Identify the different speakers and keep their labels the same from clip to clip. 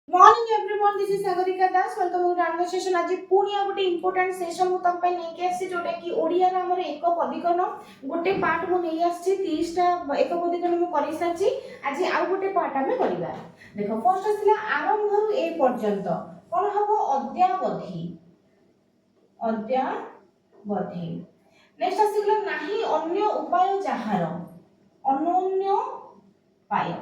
Speaker 1: Morning everyone, this is Sagarika Das. Welcome to our session. आज पुणी गोटे important session मु तम पे नै के आसी जोटा कि ओडिया रा हमर एक पदिकन गोटे पार्ट मु नै आसी 30 टा एक पदिकन मु करि साची आज आ गोटे पार्ट हमें करिबा। देखो फर्स्ट आसिला आरंभ रु ए पर्यंत कोन हबो अद्यावधि अद्यावधि। नेक्स्ट आसिला नाही अन्य उपाय जहार अनन्य उपाय।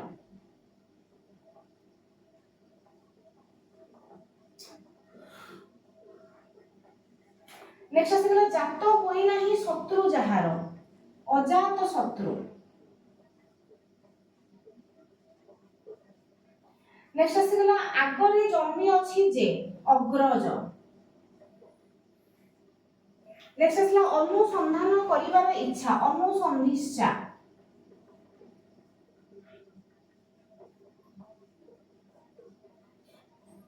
Speaker 1: नेक्स्ट आसिगला जात होई नाही शत्रु जहार अजात शत्रु। नेक्स्ट आसिगला आगरे जन्मी अछि जे अग्रज। नेक्स्ट आसिला अनुसंधान करिवार इच्छा अनुसंधिष्ठा।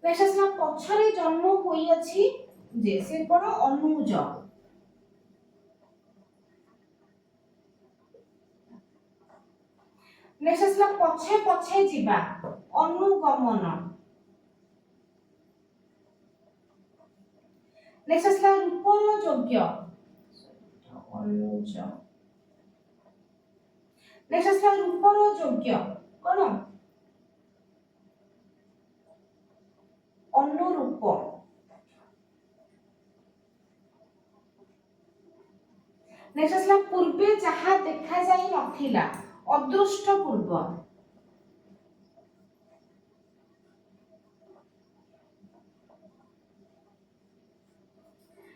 Speaker 1: नेक्स्ट आसिला पछरे जन्म होई अछि जे से कोन अनुज। नेक्स्ट आसला पछे पछे जिबा अनुगमन। नेक्स्ट आसला रूपर योग्य अनुज। नेक्स्ट आसला रूपर योग्य कोन अनुरूप। नेक्स्ट आसला पूर्वे जहा देखा जाई नथिला अदृष्ट पूर्व।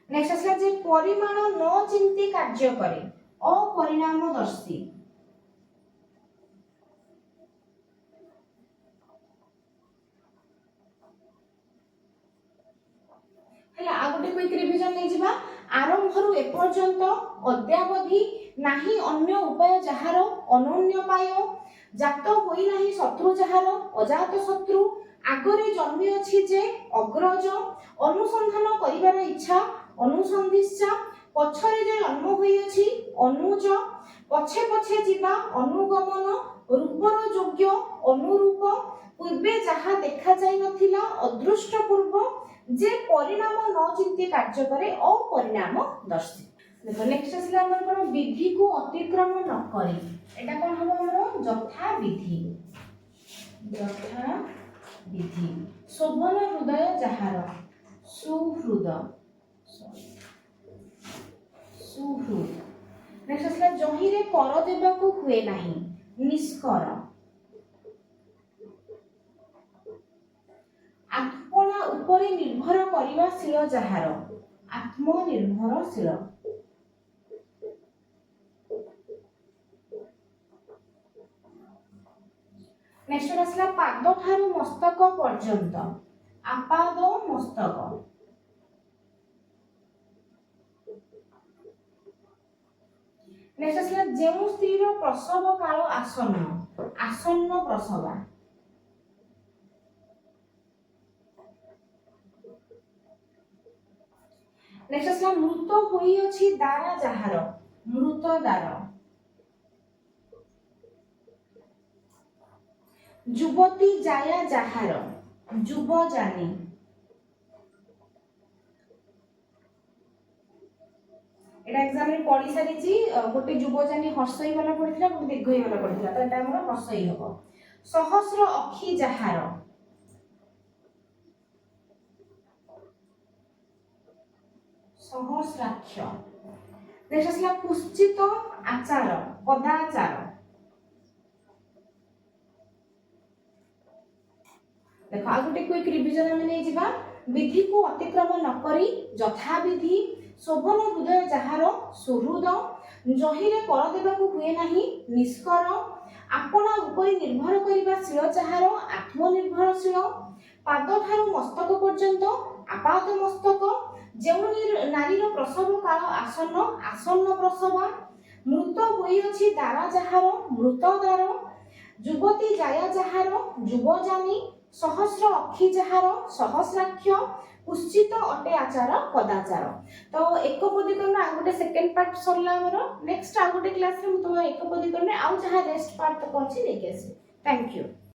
Speaker 1: नेक्स्ट आसला जे परिमाण न चिंती कार्य करे अपरिणामदर्शी। हला आ गोटे क्विक रिवीजन नै जिबा। आरंभरु एपर्यंत अद्यावधि नाही अन्य उपाय जहार अनन्य उपाय जात होई नाही शत्रु जहार अजात शत्रु आगरे जन्मी अछि जे अग्रज अनुसंधान करिवार इच्छा अनुसंधिष्ठा पछरे जे जन्म होई अछि अनुज पछे पछे जिबा अनुगमन रूपर योग्य अनुरूप पूर्वे जहा देखा जाई नथिला अदृष्ट पूर्व जे परिणाम न चिंती कार्य करे अपरिणामदर्शी। देखो नेक्स्ट आसला हमर कोन विधि को अतिक्रम न करी एटा कोन हबो हमर यथा विधि। यथा विधि शोभन हृदय जहार सुहृद सुहृद। नेक्स्ट आसला जहिरे कर देबा को हुए नाही निष्कर। आपना उपरे निर्भर करिवा शील जहार आत्मनिर्भरशील। नेक्स्ट आसला पाद ठारू मस्तक पर्यंत आपाद मस्तक। नेक्स्ट आसला जेउ स्त्रीर प्रसव काल आसन्न आसन्न प्रसवा। नेक्स्ट आसला मृत होई अछि दारा जहार मृत दार। युवती जाया जहार युवजानी। एटा एग्जाम रे पढी सारिची गोटे युवजानी हर्षई वाला पढिथिला गोटे दीर्घई वाला पढिथिला तो एटा हमर हर्षई हबो। सहस्र अखी जहार सहस्राक्ष। नेक्स्ट आसला पुष्चित आचार पदाचार। देखो आ गोटे क्विक रिवीजन हम नै जिबा। विधि को अतिक्रम न करी यथा विधि शोभन हृदय जहार सुहृद जहिरे कर देबा को हुए नाही निष्कर आपना उपरि निर्भर करिबा शील जहार आत्मनिर्भरशील पाद ठारू मस्तक पर्यंत आपाद मस्तक जेउ नारीर प्रसव काल आसन्न आसन्न प्रसवा मृत होई अछि दारा जहार मृत दार युवती जाया जहार युवजानी सहस्र अखी जहार सहस्राक्ष पुष्चित अटे आचार पदाचार। तो एक पदिकरण आ गोटे सेकंड पार्ट सरला हमर नेक्स्ट आ गोटे क्लास रे हम तो एक पदिकरण आ जहा रेस्ट पार्ट तक अछि लेके आसी। Thank you.